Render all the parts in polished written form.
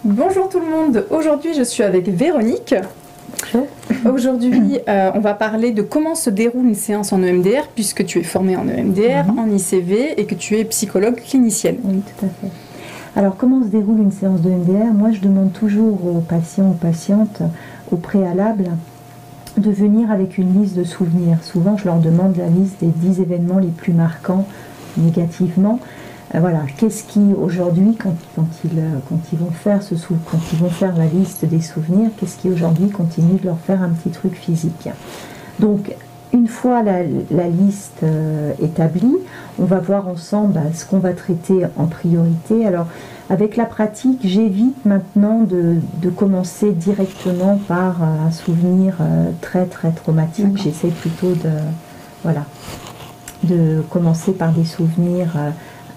Bonjour tout le monde, aujourd'hui je suis avec Véronique. Bonjour. Aujourd'hui on va parler de comment se déroule une séance en EMDR puisque tu es formée en EMDR, en ICV et que tu es psychologue clinicienne. Oui, tout à fait. Alors comment se déroule une séance de EMDR? Moi je demande toujours aux patients, aux patientes, au préalable, de venir avec une liste de souvenirs. Souvent je leur demande la liste des 10 événements les plus marquants négativement. Voilà, qu'est-ce qui aujourd'hui, quand ils vont faire la liste des souvenirs, qu'est-ce qui aujourd'hui continue de leur faire un petit truc physique. Donc, une fois la liste établie, on va voir ensemble ce qu'on va traiter en priorité. Alors, avec la pratique, j'évite maintenant de commencer directement par un souvenir très très traumatique. J'essaie plutôt de commencer par des souvenirs.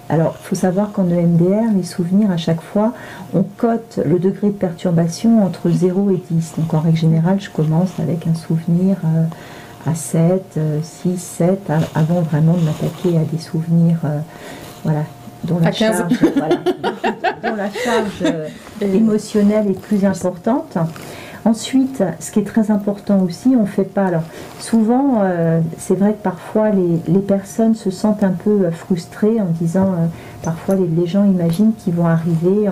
Alors, il faut savoir qu'en EMDR, les souvenirs, à chaque fois, on cote le degré de perturbation entre 0 et 10. Donc, en règle générale, je commence avec un souvenir à 7, 6, 7, avant vraiment de m'attaquer à des souvenirs dont la charge émotionnelle est plus importante. Ensuite, ce qui est très important aussi, on ne fait pas. Alors, souvent, c'est vrai que parfois les personnes se sentent un peu frustrées en disant, parfois les gens imaginent qu'ils vont arriver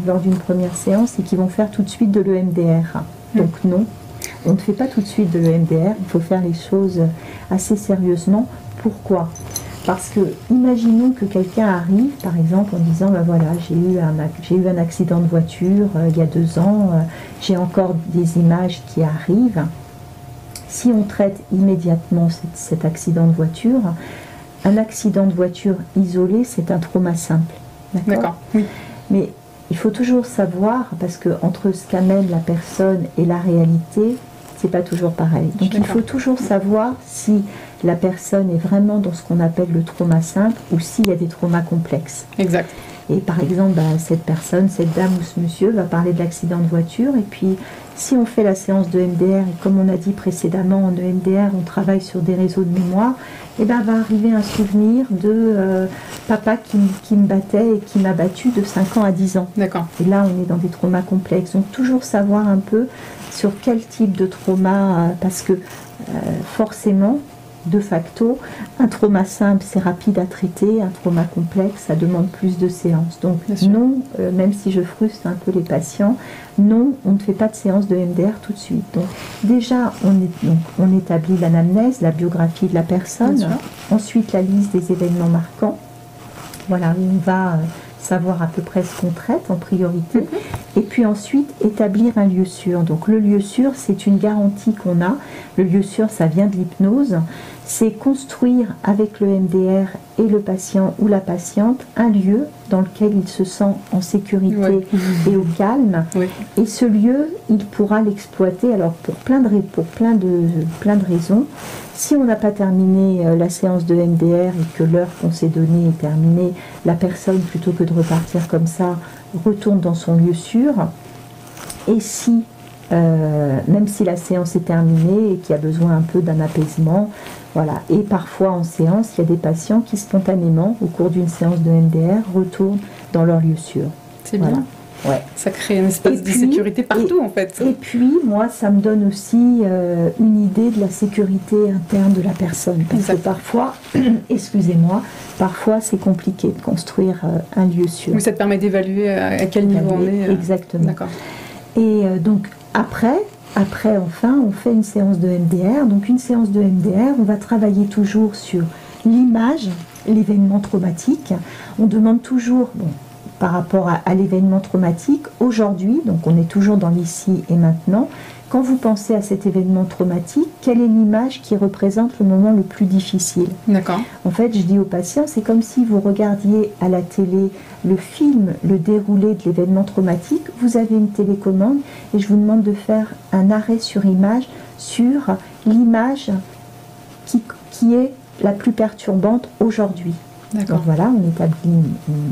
lors d'une première séance et qu'ils vont faire tout de suite de l'EMDR. Donc non, on ne fait pas tout de suite de l'EMDR, il faut faire les choses assez sérieusement. Pourquoi ? Parce que, imaginons que quelqu'un arrive, par exemple, en disant, voilà, j'ai eu un accident de voiture il y a 2 ans, j'ai encore des images qui arrivent. Si on traite immédiatement cet accident de voiture, un accident de voiture isolé, c'est un trauma simple. D'accord, oui. Mais il faut toujours savoir, parce que entre ce qu'amène la personne et la réalité, c'est pas toujours pareil. Donc il faut toujours savoir si la personne est vraiment dans ce qu'on appelle le trauma simple ou s'il y a des traumas complexes. Exact. Et par exemple, cette personne, cette dame ou ce monsieur va parler de l'accident de voiture et puis si on fait la séance de EMDR et comme on a dit précédemment en EMDR, on travaille sur des réseaux de mémoire, et va arriver un souvenir de papa qui me battait et qui m'a battu de 5 ans à 10 ans. D'accord. Et là, on est dans des traumas complexes. Donc toujours savoir un peu sur quel type de trauma, parce que forcément, de facto, un trauma simple, c'est rapide à traiter, un trauma complexe, ça demande plus de séances. Donc non, même si je frustre un peu les patients, non, on ne fait pas de séance de MDR tout de suite. Donc déjà, on établit l'anamnèse, la biographie de la personne, ensuite la liste des événements marquants. Voilà, on va savoir à peu près ce qu'on traite en priorité, et puis ensuite établir un lieu sûr. Donc le lieu sûr, c'est une garantie qu'on a. Le lieu sûr, ça vient de l'hypnose. C'est construire avec le MDR et le patient ou la patiente un lieu dans lequel il se sent en sécurité et au calme. Et ce lieu, il pourra l'exploiter alors pour plein de raisons. Si on n'a pas terminé la séance de MDR et que l'heure qu'on s'est donnée est terminée, la personne, plutôt que de repartir comme ça, retourne dans son lieu sûr. Et si, même si la séance est terminée et qu'il y a besoin un peu d'un apaisement, voilà. Et parfois en séance, il y a des patients qui spontanément, au cours d'une séance de MDR, retournent dans leur lieu sûr. C'est bien. Ouais. Ça crée un espace de sécurité partout en fait. Et puis moi ça me donne aussi une idée de la sécurité interne de la personne. Parce que parfois, excusez-moi, parfois c'est compliqué de construire un lieu sûr. Oui, ça te permet d'évaluer à quel niveau on est. Exactement. D'accord. Et donc après, enfin, on fait une séance de MDR. Donc une séance de MDR, on va travailler toujours sur l'image, l'événement traumatique. On demande toujours, par rapport à l'événement traumatique, aujourd'hui, donc on est toujours dans l'ici et maintenant, quand vous pensez à cet événement traumatique, quelle est l'image qui représente le moment le plus difficile ? D'accord. En fait, je dis aux patients, c'est comme si vous regardiez à la télé le film, le déroulé de l'événement traumatique, vous avez une télécommande et je vous demande de faire un arrêt sur image sur l'image qui est la plus perturbante aujourd'hui. D'accord. Donc voilà, on établit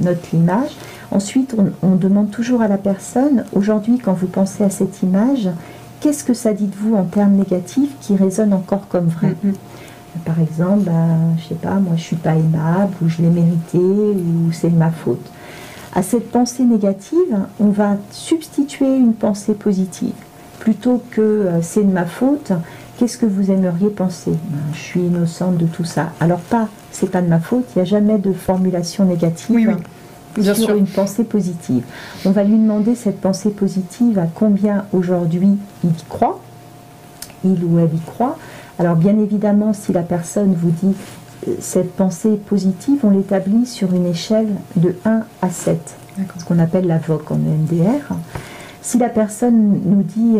note l'image. Ensuite, on demande toujours à la personne, aujourd'hui, quand vous pensez à cette image, qu'est-ce que ça dit de vous en termes négatifs qui résonne encore comme vrai ? Par exemple, je sais pas, moi je suis pas aimable, ou je l'ai mérité, ou c'est de ma faute. À cette pensée négative, on va substituer une pensée positive. Plutôt que c'est de ma faute, qu'est-ce que vous aimeriez penser? Je suis innocente de tout ça. Alors c'est pas de ma faute, il n'y a jamais de formulation négative. Oui, bien sur sûr. Une pensée positive. On va lui demander cette pensée positive à combien aujourd'hui il y croit, il ou elle y croit. Alors bien évidemment, si la personne vous dit cette pensée positive, on l'établit sur une échelle de 1 à 7, ce qu'on appelle la VOC en EMDR. Si la personne nous dit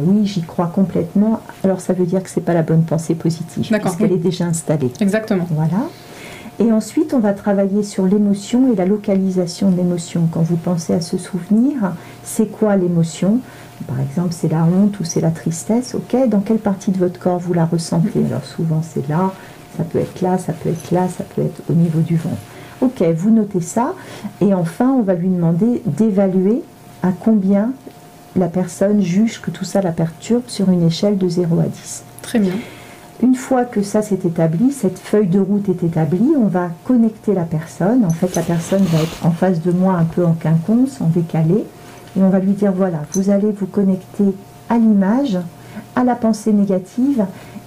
oui, j'y crois complètement, alors ça veut dire que ce n'est pas la bonne pensée positive, puisqu'elle est déjà installée. Exactement. Voilà. Et ensuite, on va travailler sur l'émotion et la localisation de l'émotion. Quand vous pensez à ce souvenir, c'est quoi l'émotion? Par exemple, c'est la honte ou c'est la tristesse. Ok, dans quelle partie de votre corps vous la ressentez? Alors souvent, c'est là, ça peut être là, ça peut être là, ça peut être au niveau du ventre. Ok, vous notez ça. Et enfin, on va lui demander d'évaluer à combien la personne juge que tout ça la perturbe sur une échelle de 0 à 10. Très bien. Une fois que ça s'est établi, cette feuille de route est établie, on va connecter la personne. En fait, la personne va être en face de moi un peu en quinconce, en décalé. Et on va lui dire, voilà, vous allez vous connecter à l'image, à la pensée négative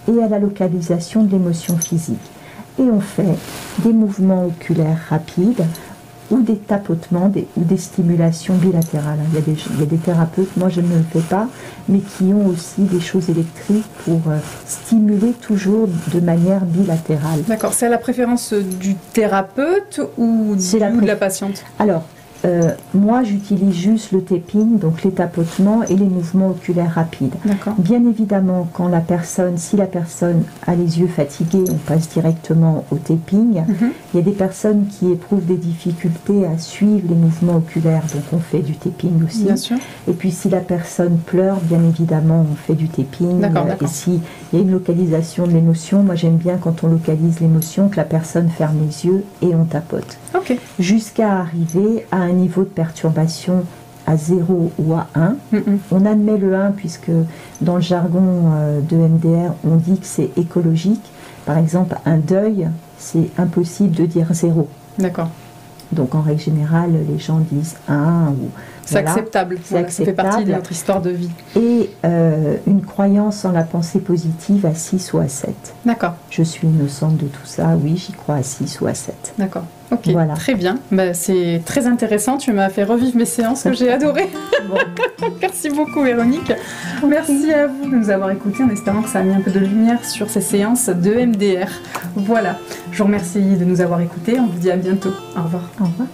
et à la localisation de l'émotion physique. Et on fait des mouvements oculaires rapides ou des tapotements ou des stimulations bilatérales. Il y a des thérapeutes, moi je ne le fais pas, mais qui ont aussi des choses électriques pour stimuler toujours de manière bilatérale. D'accord, c'est à la préférence du thérapeute ou de la patiente? Alors, moi j'utilise juste le tapping, donc les tapotements et les mouvements oculaires rapides. Bien évidemment, si la personne a les yeux fatigués, on passe directement au tapping. Il y a des personnes qui éprouvent des difficultés à suivre les mouvements oculaires, donc on fait du tapping aussi. Bien sûr. Et puis si la personne pleure, bien évidemment, on fait du tapping. Et s'il y a une localisation de l'émotion, moi j'aime bien quand on localise l'émotion, que la personne ferme les yeux et on tapote. Jusqu'à arriver à un niveau de perturbation à 0 ou à 1. On admet le 1 puisque dans le jargon de MDR, on dit que c'est écologique. Par exemple, un deuil, c'est impossible de dire 0. D'accord. Donc en règle générale, les gens disent 1 ou... C'est acceptable. Ça fait partie de notre histoire de vie. Et une croyance en la pensée positive à 6 ou à 7. D'accord. Je suis innocente de tout ça, oui, j'y crois à 6 ou à 7. D'accord. Ok, voilà. Très bien. C'est très intéressant. Tu m'as fait revivre mes séances que j'ai adorées. Merci beaucoup, Véronique. Merci à vous de nous avoir écoutés en espérant que ça a mis un peu de lumière sur ces séances de MDR. Voilà. Je vous remercie de nous avoir écoutés. On vous dit à bientôt. Au revoir. Au revoir.